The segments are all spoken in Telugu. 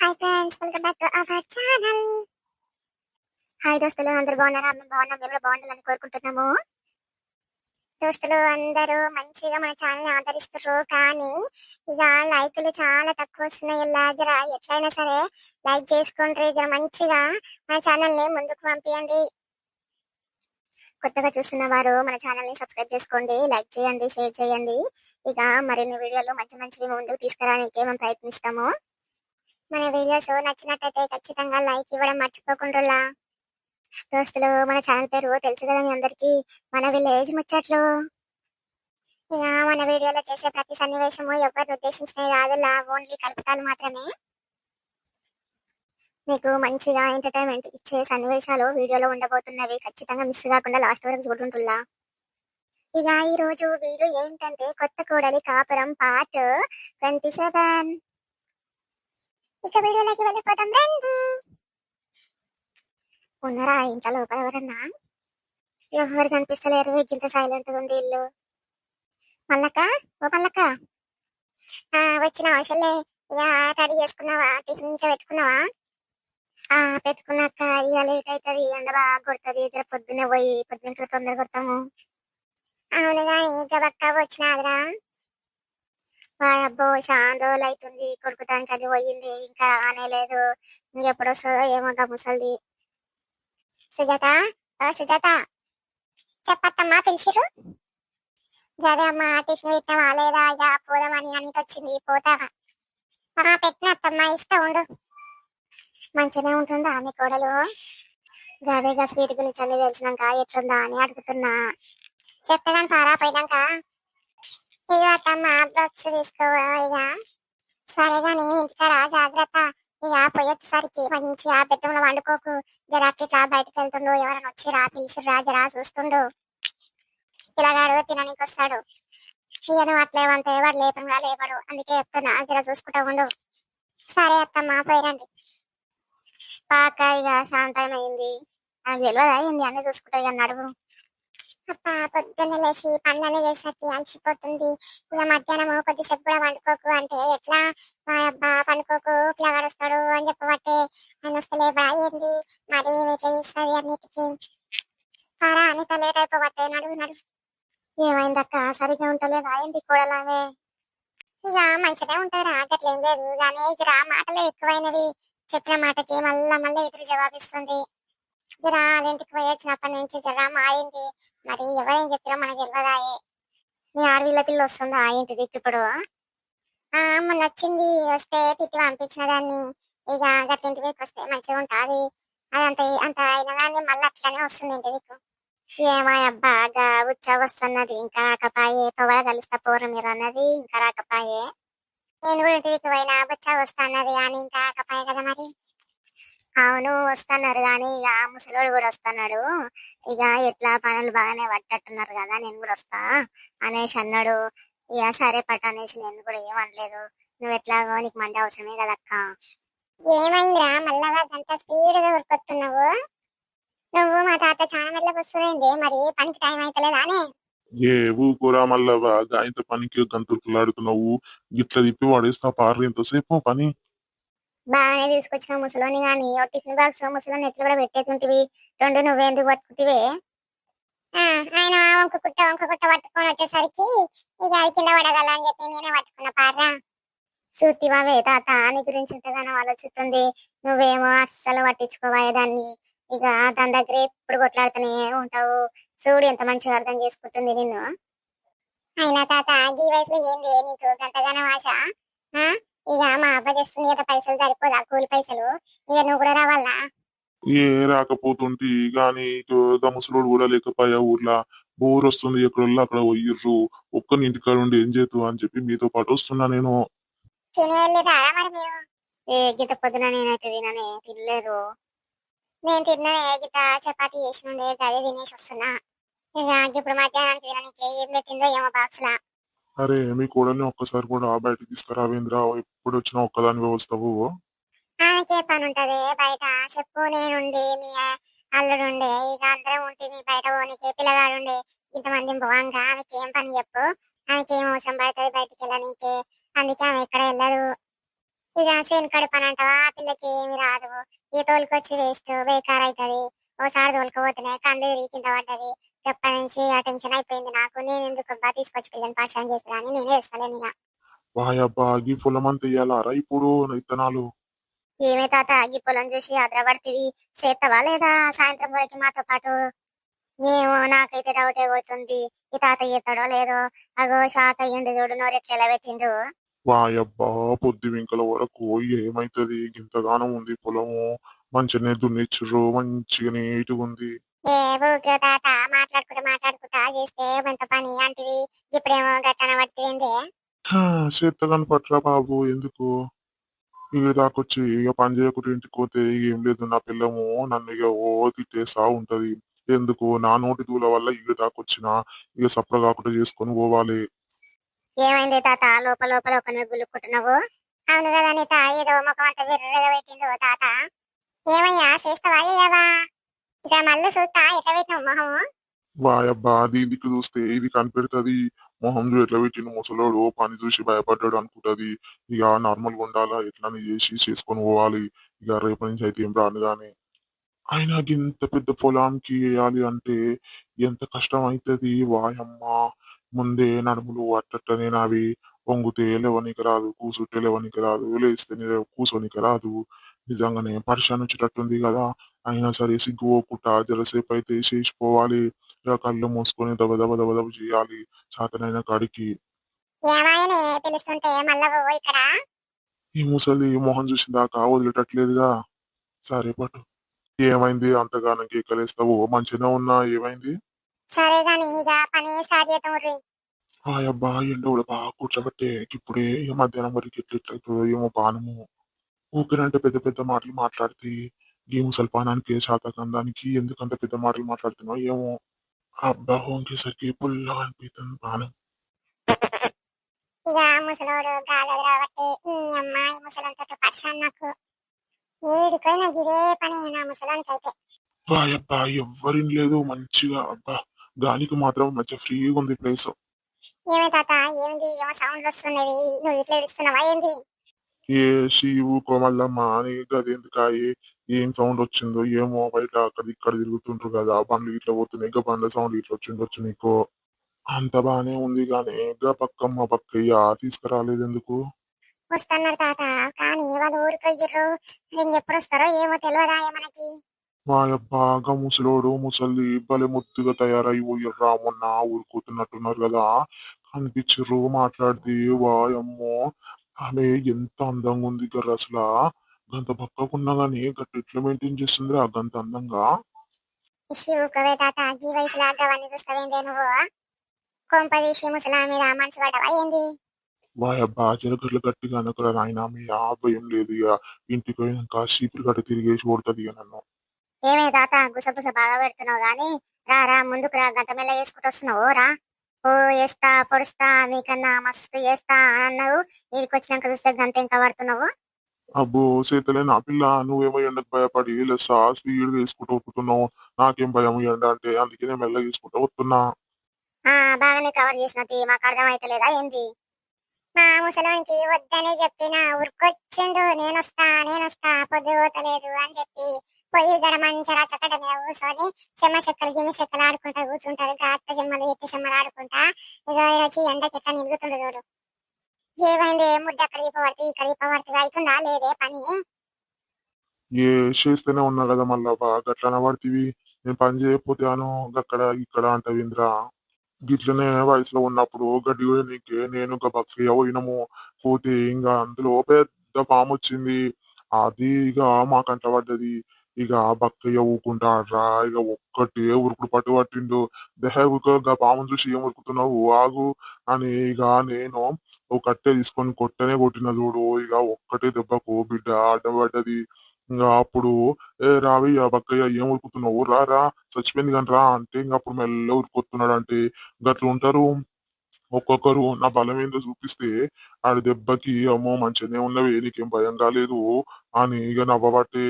Hi friends, welcome back to our channel. Hi దోస్తులు, అందరూ బాగున్నారా? మేము బాగున్నాం, మేము కూడా బాగుండాలని కోరుకుంటున్నాము. దోస్తులు అందరూ మంచిగా మన ఛానల్ ఆదరిస్తారు, కానీ ఇక లైకులు చాలా తక్కువ వస్తున్నాయి. ఇలా జర ఎట్లయినా సరే లైక్ చేసుకోండి, జర మంచిగా మన ఛానల్ ని ముందుకు పంపించండి. కొత్తగా చూస్తున్న వారు మన ఛానల్ ని సబ్స్క్రైబ్ చేసుకోండి, లైక్ చేయండి, షేర్ చేయండి. ఇక మరిన్ని వీడియోలు మంచి మంచివి ముందుకు తీసుకురావడానికి మేము ప్రయత్నిస్తాము. మన వీడియోస్ నచ్చినట్టయితే ఖచ్చితంగా లైక్ ఇవ్వడం మర్చిపోకుండా. దోస్తులు, మన ఛానల్ పేరు తెలుసు కదా మీ అందరికి, మన విలేజ్ ముచ్చట్లు. ఇక మన వీడియోలో చేసే ప్రతి సన్నివేశము ఎవరిని ఉద్దేశించినవి కాదులా, ఓన్లీ కల్పితాలు మాత్రమే. మీకు మంచిగా ఎంటర్టైన్మెంట్ ఇచ్చే సన్నివేశాలు వీడియోలో ఉండబోతున్నవి, ఖచ్చితంగా మిస్ కాకుండా లాస్ట్ వరకు చూడుంటుల్లా. ఇక ఈ రోజు వీడియో ఏంటంటే కొత్త కోడలి కాపురం పార్ట్ 27. ఇక వీడియోలోకి వెళ్ళిపోతాం రండి. ఉన్నారా ఇంట్లో లోపల ఎవరన్నా? ఎవరు కనిపిస్తలేరు, ఇంత సైలెంట్ గా ఉంది ఇల్లు. మల్లక్క, ఓ మల్లక్క, వచ్చిన అవసరంలే. ఇక రెడీ చేసుకున్నావా? టిఫిన్ నుంచి పెట్టుకున్నావా? పెట్టుకున్నాక ఇక లేట్ అవుతుంది, ఎండ బాగా కొడుతుంది, ఇద్దరు పొద్దున్నే పోయి పొద్దున్న తొందరగా వస్తాము. అవునుగా, ఇక బక్క వచ్చినాదిరా. అబ్బో, చాలా రోజులు అవుతుంది, కొడుకుతానికి అది పోయింది, ఇంకా రానేలేదు. ఇంకెప్పుడు వస్తుందో ఏమో ముసలిది. సుజాత, సుజాత, చెప్పత్తమ్మా, పిలిచిరు? గదే అమ్మా, టిఫిన్ పెట్టావా లేదా? ఇక పోదామని అనిత వచ్చింది, పోతావా? పెట్టిన అత్తమ్మా, ఇస్తా ఉండు. మంచిగానే ఉంటుందా మీ కోడలు? గదేగా స్వీట్ గురించి అన్ని తెలిసినాక ఎట్లుందా అని అడుగుతున్నా. చెప్తాను పారా పోయినాక. ఇక అత్తమ్మ బాక్స్ తీసుకోవా? ఇక సరే గాని ఇంటికాడ జాగ్రత్త. ఇక పోయొచ్చేసరికి మంచిగా బెడ్రూమ్లో వండుకోకు. జరాట్లా బయటకు వెళ్తుండు, ఎవరైనా వచ్చి రా పిలిచిరా జరా చూస్తుండు. పిల్లగాడు తిననీకి వస్తాడు. ఇక నువ్వు అట్లేమంటే వాడు లేపనుగా లేపడు, అందుకే చెప్తున్నా, జర చూసుకుంటా ఉండు. సరే అత్తమ్మ, పోయిరండి. పాక ఇక చాలా టైం అయింది, నాకు తెలియదా అయింది, అన్నీ చూసుకుంటా ఇక నడువు. అప్ప పొద్దున్న లేచి పనులన్నీ చేసరికి అలసిపోతుంది. ఇక మధ్యాహ్నం కొద్దిసేపు కూడా వండుకోకు అంటే ఎట్లా? మా అబ్బా పండుకోకు, పిల్లగాడు వస్తాడు అని చెప్పబట్టే ఆయన వస్తలేబా ఏంది మరి ఇట్లా చేస్తుంది అన్నిటికీ. పారా అనిత లేట్ అయిపోబట్టే, నడువు నడువు. ఏమైందక్క, సరిగ్గా ఉంటలేదా ఏంటి కూడలామే? ఇక మంచిగా ఉంటారా, అట్లేం లేదు కానీ ఇక మాటలే ఎక్కువైనవి. చెప్పిన మాటకి మళ్ళా మళ్ళీ ఎదురు జవాబిస్తుంది. జరా ఇంటికి పోయి వచ్చినప్పటి నుంచి జరా మారింది. మరి ఎవరేం చెప్పినా మనకి తెలియదాయే. మీ ఆడవిల్ల పిల్ల వస్తుందా ఇంటికి ఇప్పుడు? మొన్న వచ్చింది, వస్తే తిట్టి పంపించిన దాన్ని. ఇక గట్ల ఇంటి వీరికి వస్తే మంచిగా ఉంటుంది. అదంత అంత అయిన దాన్ని మళ్ళీ అట్లనే వస్తుంది ఇంటి వీకు. ఏమో అబ్బాగా ఉచ్చా వస్తున్నది, ఇంకా రాకపాయే. తొవర కలిస్తా పోరు మీరు అన్నది, ఇంకా రాకపాయే. నేను కూడా ఇంటి వీకు పోయినా బుచ్చా వస్తున్నది అని ఇంకా రాకపాయే కదా మరి. అవును వస్తున్నారు, కానీ ఇక ముసలోడు కూడా వస్తున్నాడు. ఇక ఎట్లా పనులు బాగానే పట్టట్టున్నారు కదా, నేను కూడా వస్తా అనేసి అన్నాడు. ఇక సరే పట్టు అనేసి నేను కూడా ఏమనలేదు. నువ్వు ఎట్లాగో నీకు మంది అవసరమే కదక్క. ఏమైందిరా మళ్ళా అంత స్పీడ్ గా ఉరుకొస్తున్నావు? నువ్వు మా తాత చాలా మెల్లగా వస్తుంది, మరి పనికి టైం అవుతలేదా అని? ఏ ఊరుకోరా మళ్ళా ఇంత పనికి గంతుకులాడుతున్నావు, గిట్ల తిప్పి వాడేస్తా పార్లు ఎంతసేపు పని. బాగానే తీసుకొచ్చిన ముసలోని, కానీ టిఫిన్ బాక్స్ ముసలోని ఎట్లు కూడా పెట్టేటుంటివి, రెండు నువ్వెందుకు పట్టుకుంటివే? ఆయన వంక కుట్ట పట్టుకొని వచ్చేసరికి ఇక అది కింద పడగల అని చెప్పి నేనే పట్టుకున్న పార్రా. చూతివావే తాత, నీ గురించి ఎంతగానో ఆలోచిస్తుంది, నువ్వేమో అస్సలు పట్టించుకోవాలేదాన్ని. ఇక దాని దగ్గర ఎప్పుడు కొట్లాడుతూనే ఉంటావు. చూడు ఎంత మంచిగా అర్థం చేసుకుంటుంది నిన్ను. అయినా తాత, ఈ వయసులో ఏంది నీకు గంటగానో ఆశ? ఇక మా అబ్బా తెస్తుంది కదా పైసలు, సరిపోదా కూలి పైసలు? ఇక నువ్వు కూడా రావాలా? ఏ రాకపోతుంటే గాని ముసలోడు కూడా లేకపోయా ఊర్లో, బోర్ వస్తుంది, ఎక్కడోళ్ళు అక్కడ పోయిర్రు, ఒక్కని ఇంటికాడ ఉండి ఏం చేతు అని చెప్పి మీతో పాటు వస్తున్నా నేను. తినేళ్ళి రారా మరి మీరు? ఏ గీత పొద్దున నేనైతే తినలేదు. నేను తిన్నా గీత చపాతీ చేసినుండే, గదే తినేసి వస్తున్నా. ఇక ఇప్పుడు మధ్యాహ్నం తినడానికి ఏం పెట్టిందో ఏమో బాక్స్ లా. అరే మీ కోడల్ని ఒక్కసారి కూడా బయటకి తీసుకురావేంద్రా, ఎప్పుడు వచ్చినా ఒక్కదానివే వస్తావు? ఆమెకే పని ఉంటది బయట, చెప్పు. నేనుండి మీ అల్లుడుండే, ఇక అందరం ఉంటే మీ బయట పోనీకే, పిల్లగాడుండే ఇంతమంది పోవంగా ఆమెకి ఏం పని చెప్పు? ఆమెకి ఏం అవసరం పడుతుంది బయటికి వెళ్ళనీకే? అందుకే ఆమె ఎక్కడ వెళ్ళదు. ఇక సేను కడుపు పని అంటావా ఆ పిల్లకి ఏమి రాదు. ఈ తోలుకొచ్చి వేస్ట్ బేకార్ అవుతుంది. ఓసారి తోలుకపోతేనే కళ్ళు తిరిగి కింద పడ్డది. ఎప్పటి నుంచి ఆ టెన్షన్ అయిపోయింది నాకు. నేను ఎందుకు అబ్బా తీసుకొచ్చి పిల్లని పరిచయం చేస్తున్నా అని నేనే వేస్తాను ఇక. వాయబ్బా గీ పొలమంతా ఇయ్యాలారా ఇప్పుడు ఇత్తనాలు? ఏమే తాత ఈ పొలం చూసి అద్రపడుతుంది. చేస్తావా లేదా సాయంత్రం వరకు మాతో పాటు? ఏమో నాకైతే డౌటే కొడుతుంది. ఈ తాత చేస్తాడో లేదో. అగో షాక్ అయ్యిండు చూడు నోరెట్లా పెట్టిండు. వాయబ్బా పొద్దు వింకల వరకు ఏమైతది గింతగానం ఉంది పొలము. మంచిగానే దున్నిచ్చిర్రు, మంచిగా నీట్గా ఉంది. ఏ ఊరికే తాత మాట్లాడుకుంటా చేస్తే ఎంత పని అంటివి. ఇప్పుడేమో గట్టన పడుతుంది. చేత్త కనపట్రా బాబు ఎందుకు ఇక దాకొచ్చి ఇక పని చేయకుండా ఇంటికి పోతే ఇక ఏం లేదు, నా పిల్లము నన్ను ఇక ఓ తిట్టేస్తా ఉంటది. ఎందుకు నా నోటి దూల వల్ల ఇక దాకొచ్చిన ఇక సప్ర కాకుండా చేసుకొని పోవాలి. ఏమైంది తాత లోపల లోపల ఒక నువ్వు గులుక్కుంటున్నావు? అవును కదా నీత ఏదో ముఖం అంతా విర్రగా పెట్టిండు తాత. ఏమయ్యా చేస్తావా లేవా? ఇక మళ్ళీ చూస్తా ఎట్లా పెట్టినావు మొహము. వాయబ్బా దీనికి చూస్తే ఇది కనిపెడుతుంది. మొహం చూడు ఎట్లా పెట్టిన ముసలోడు పని చూసి భయపడ్డాడు అనుకుంటది. ఇక నార్మల్గా ఉండాలా ఎట్లని చేసి చేసుకొని పోవాలి. ఇక రేపటి నుంచి అయితే ఏం రాను గాని. అయినా ఇంత పెద్ద పొలానికి వేయాలి అంటే ఎంత కష్టం అవుతుంది వాయమ్మ. ముందే నడుములు అట్టనే నావి. వంగుతే లేవనికి రాదు, కూసుంటే లేవనికి రాదు, లేస్తే కూర్చోనికి రాదు. నిజంగానే పరిశాన్ వచ్చేటట్టుంది కదా. అయినా సరే సిగ్గు పోకుండా జరసేపు అయితే చేసిపోవాలి. ఇక కళ్ళు మూసుకొని దబ దబ దబ దబ చేయాలి చేతనైన కాడికి. ఏమాయనే పిలుస్తుంటే మళ్ళా ఓ ఇక్కడ. ఈ ముసలి మొహం చూసిన దాకా వదిలేటట్లేదుగా. సరే పట్టు. ఏమైంది అంతగానం కేకలేస్తావు? మంచిగానే ఉన్నా ఏమైంది? సరే గాని ఇక పని స్టార్ట్ చేద్దాం. అబ్బా ఎండ కూడా బాగా కూర్చోబెట్టే ఇప్పుడే ఈ మధ్యాహ్నం వరకు ఎట్లెట్లయితుందో ఏమో పానము. ఊపిరంటే పెద్ద పెద్ద మాటలు మాట్లాడితే ఈ ముసల్పానానికి శాతకందానికి ఎందుకంత పెద్ద మాటలు మాట్లాడుతున్నావు ఏమో. అబ్బా హోంకేసరికి పుల్లగా అనిపిస్తుంది పానం. ఇక ముసలోడు గాలి రాబట్టి ఈ అమ్మాయి ముసలంతటి పరిశాన్ నాకు. ఏడిపోయినా ఇదే పని నా ముసలానికి అయితే. అబ్బా ఎవ్వరిని లేదు మంచిగా. అబ్బా గాలికి మాత్రం మంచిగా ఫ్రీగా ఉంది ప్లేస్. ఏమే తాత ఏంది ఏమో సౌండ్లు వస్తున్నవి. నువ్వు ఇట్లా ఇస్తున్నావా ఏంది? ఏ శివు కోమల్లమ్మ అని గదెందుకాయే ఏం సౌండ్ వచ్చిందో ఏమో. బయట అక్కడ ఇక్కడ తిరుగుతుంటారు కదా బండ్లు ఇట్లా పోతున్నాయి. ఇంకా బండ్ల సౌండ్ ఇట్లా వచ్చిండొచ్చు నీకు. అంత బానే ఉంది గానీ గా పక్కమ్మ పక్కయ్య తీసుకురాలేదు ఎందుకు? వస్తున్నారు తాత. కానీ వాళ్ళు ఊరికొయ్యరు. ఇంకెప్పుడు వస్తారో ఏమో తెలియదా మనకి. వాయబ్బా గా ముసలోడు ముసలి భలే ముద్దుగా తయారై పోయిర్రా. మొన్న ఊరుకుతున్నట్టున్నారు కదా కనిపించిర్రు మాట్లాడితే. వాయమ్మో ఆమె ఎంత అందంగా ఉంది గర్ర అసలు. గంత పక్కకున్నా గానీ గట్ట ఎట్లా మెయింటైన్ చేస్తుందిరా గంత అందంగా. శివుకవే తాత ఈ వయసులో గవన్నీ చూస్తావేందే నువ్వు? కొంపదీసి ముసలా మీద మనసు పడ్డవా ఏంది? వాయబ్బా జరగట్ల గట్టిగా అనకురా నాయన. మీ ఆ భయం లేదు ఇక. ఇంటికి పోయినాక చీపురు గట్ట తిరిగేసి కొడుతుంది ఇక నన్ను. ఏమే తాత గుసగుస బాగా పెడుతున్నావు గాని రా రా ముందుకు రా. గంట మెల్ల వేసుకుంటూ వస్తున్నావు రా. ఓ వేస్తా పొడుస్తా మీకన్నా మస్తు వేస్తా అన్నావు. వీడికి వచ్చినాక చూస్తే గంట ఇంకా పడుతున్నావు. అబ్బో చేతలే నా పిల్ల. నువ్వేమో ఎండకు భయపడి లెస్సా స్పీడ్ గా వేసుకుంటూ వస్తున్నావు. నాకేం భయం ఎండ అంటే, అందుకే నేను మెల్లగా వేసుకుంటూ వస్తున్నా. ఆ బాగానే కవర్ చేసినది మాకు అర్థమైతలేదా ఏంది? మా ముసలోనికి వద్దని చెప్పిన ఉరికొచ్చిండు. నేనొస్తా పొద్దు పోతలేదు అని చెప్పి పోయి గడ మంచిగా చక్కట మీద కూర్చొని చెమ్మ చెక్కలు గిమ్మ చెక్కలు ఆడుకుంటా కూర్చుంటారు. అత్త చెమ్మలు ఎత్త చెమ్మలు ఆడుకుంటా ఇక వచ్చి ఎండకి ఎట్లా నిలుగుతుండు చూడు. ఏమైంది ముడ్డ అక్కడ దీపబడుతుంది ఇక్కడ దీపబడుతుంది అవుతుందా లేదే పని? ఏ చేస్తూనే ఉన్నా కదా మళ్ళా గట్లన పడుతుంది. నేను పని చేయకపోతే అను అక్కడ ఇక్కడ అంటవి ఇంద్రా. గిట్లనే వయసులో ఉన్నప్పుడు గడ్డి నీకే నేను ఒక బక్కయ్య పోయినము. పోతే ఇంకా అందులో పెద్ద పాము వచ్చింది. అది ఇక మా కంట పడ్డది. ఇక బక్కయ్య ఊకుంటాడ్రా ఇక ఒక్కటే ఉరుకుడు పట్టు పట్టిండు. దేహ పామును చూసి ఏం ఉరుకుతున్నావు ఆగు అని ఇక నేను ఒక కట్టె తీసుకొని కొట్టనే కొట్టిన చూడు. ఇక ఒక్కటే దెబ్బకు బిడ్డ అడ్డం పడ్డది. ఇంకా అప్పుడు ఏ రావి ఆ బక్కయ్య ఏం ఉరుకుతున్నావు రా రా చచ్చిపోయింది కానీ రా అంటే ఇంక అప్పుడు మెల్ల ఉరుకొస్తున్నాడు అంటే గట్ల ఉంటారు ఒక్కొక్కరు. నా బలం ఏందో చూపిస్తే ఆడి దెబ్బకి అమ్మో మంచిగానే ఉన్నవి నీకేం భయం కాలేదు అని ఇక నవ్వబట్టే.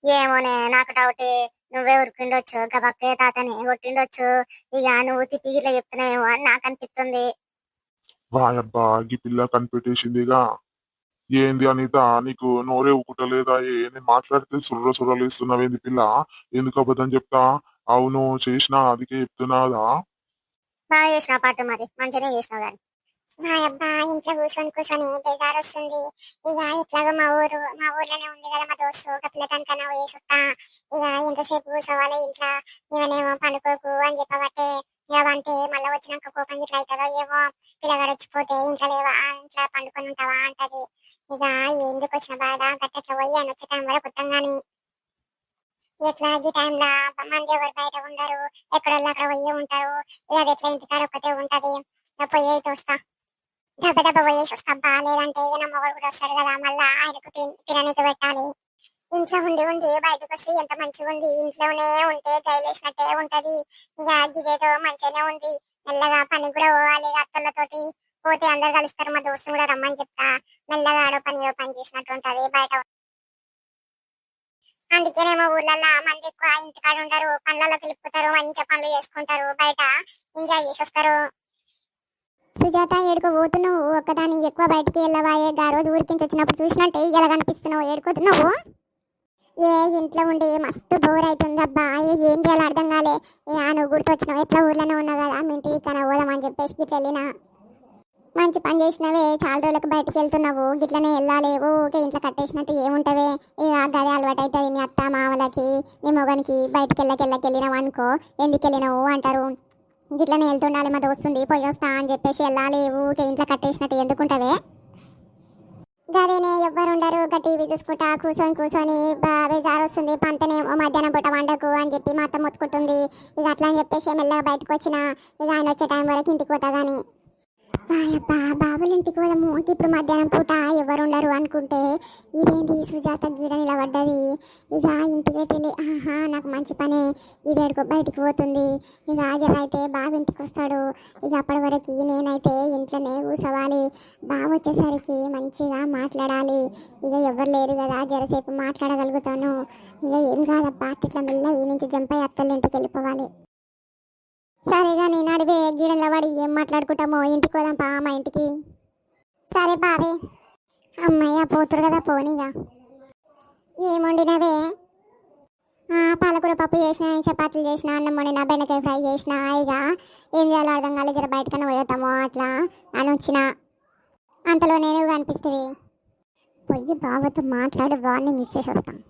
ఏమోనే నాకు డౌట్. నువ్వే ఉరికిండొచ్చు గబక్కే తాతని కొట్టిండొచ్చు. ఇక నువ్వు తిప్పి ఇట్లా చెప్తున్నావేమో అని నాకు అనిపిస్తుంది. వాయబ్బా ఈ పిల్ల కనిపెట్టేసిందిగా. ఏంది అనిత, నీకు నోరే ఊకుటలేదా? నేను మాట్లాడితే సుర్ర సుర్రలు ఇస్తున్నావేంది పిల్ల? ఎందుకు అబద్ధం చెప్తా? అవును చేసినా, అందుకే చెప్తున్నాదా? బాగా చేసినావు పట్టు, మరి మంచిగానే చేసినావు కానీ మా అబ్బా ఇంట్లో కూర్చొని కూర్చొని బేజారు వస్తుంది. ఇక ఇట్లాగో మా ఊర్లోనే ఉంది కదా మా దోస్తు, ఒక పిల్లతనకన్నా వేసి వస్తా. ఇక ఎంతసేపు కూర్చోవాలి ఇంట్లో, ఇవనేమో పండుకోకు అని చెప్పబట్టే ఇక అంటే మళ్ళీ వచ్చినాక కోపం ఇట్లా అవుతుందో ఏమో, పిల్లగాడు వచ్చిపోతే ఇంట్లో లేవా, ఇంట్లో పండుకొని ఉంటావా అంటది. ఇక ఎందుకు వచ్చిన బాధ, గట్టెట్లా పోయి అని వచ్చే టైం వరకు కొత్తంగాని ఎట్లా ఈ టైంలో మంది ఎవరు బయట ఉండరు, ఎక్కడో అక్కడ పోయి ఉంటారు. ఇక అది ఎట్లా ఇంటికాడ ఒక్కటే ఉంటది. ఇక పోయి అయితే వస్తా, దెబ్బ దెబ్బ పోయేసి వస్తాబ్బా. లేదంటే ఇక నా మొగడు కూడా వస్తాడు కదా, మళ్ళా ఆయనకు తిననీకి పెట్టాలి. ఇంట్లో ఉండి ఉండి బయటకు వస్తే ఎంత మంచిగా ఉంది, ఇంట్లోనే ఉంటే గైలేసినట్టే ఉంటది. ఇక ఇదేదో మంచిగానే ఉంది. మెల్లగా పని కూడా పోవాలి ఇక అత్తలతోటి, పోతే అందరు కలుస్తారు. మా దోస్తు కూడా రమ్మని చెప్తా, మెల్లగా ఆడో పని చేసినట్టు ఉంటది బయట. అందుకేనేమో ఊర్లలో మంది ఎక్కువ ఇంటికాడ ఉండరు, పనులలో పిలుపుతారు, మంచిగా పనులు చేసుకుంటారు, బయట ఎంజాయ్ చేసి వస్తారు. సుజాత ఏడుకో పోతున్నావు, ఒక్కదాని ఎక్కువ బయటికి వెళ్ళవాయే. గా రోజు ఊరికి వచ్చినప్పుడు చూసినట్టే ఇలా కనిపిస్తున్నావు, ఏడుకోతున్నావు. ఏ ఇంట్లో ఉండి మస్తు బోర్ అవుతుంది అబ్బా, ఏం చేయాలో అర్థం కాలే. నువ్వు గుర్తొచ్చినావు, ఎట్లా ఊర్లోనే ఉన్నావు కదా, మీ ఇంటికి కన్నా పోదామని చెప్పేసి గిట్ల వెళ్ళినా. మంచి పని చేసినవే, చాలా రోజులకు బయటికి వెళ్తున్నావు, గిట్లనే వెళ్ళాలి. ఊకే ఇంట్లో కట్టేసినట్టు ఏముంటవే. ఇక గదే అలవాటు అవుతుంది మీ అత్త మామలకి, నీ మొగనికి. బయటికి వెళ్ళకెళ్ళకెళ్ళినావు అనుకో, ఎందుకు వెళ్ళినావు అంటారు. గిట్లనే వెళ్తుండాలి, మా దోస్తుంది పోయి వస్తా అని చెప్పేసి వెళ్ళాలి. ఊకే ఇంట్లో కట్టేసినట్టు ఎందుకుంటవే. గదేనే ఎవ్వరు ఉండరు, ఇక టీవీ చూసుకుంటా కూర్చొని కూర్చొని బేజారు వస్తుంది. పంటనేమో మధ్యాహ్నం పూట వండకు అని చెప్పి మా అత్త మొత్తుకుంటుంది. ఇక అట్లా అని చెప్పేసి మెల్లగా బయటకు వచ్చిన, ఇక ఆయన వచ్చే టైం వరకు ఇంటికి పోతా కానీ. అబ్బా బాబులు ఇంటికి పోదాము, ఇప్పుడు మధ్యాహ్నం పూట ఎవరు ఉండరు అనుకుంటే ఇదేంటి సుజాత గీడ నిలబడ్డది. ఇక ఇంటికే తెలియ, ఆహా నాకు మంచి పని, ఇదేడుకో బయటికి పోతుంది. ఇక జర అయితే బాబు ఇంటికి వస్తాడు. ఇక అప్పటి వరకు నేనైతే ఇంట్లోనే కూర్చోవాలి. బాబు వచ్చేసరికి మంచిగా మాట్లాడాలి. ఇక ఎవరు లేరు కదా, జరసేపు మాట్లాడగలుగుతాను. ఇక ఏం కాదబ్బా, ఇట్లా మెల్ల ఈ నుంచి జంప్ అయ్యి అత్తలు ఇంటికి వెళ్ళిపోవాలి. సరేగా నేను అడివే గీడలో పడి ఏం మాట్లాడుకుంటామో, ఇంటికి పోదాం పా మా ఇంటికి. సరే బావే. అమ్మయ్య పోతురు కదా పోనీగా. ఏం వండినవే? పాలకూర పప్పు చేసిన, చపాతీలు చేసిన, అన్నం వండిన, బెండకాయ ఫ్రై చేసిన. ఇక ఏం చేయాలో అర్థం కాలేదు, జర బయటకన్నా పోతామో అట్లా అని వచ్చిన. అంతలో నేను కనిపిస్తుంది, పోయి బావతో మాట్లాడి వార్నింగ్ ఇచ్చేసి వస్తాను.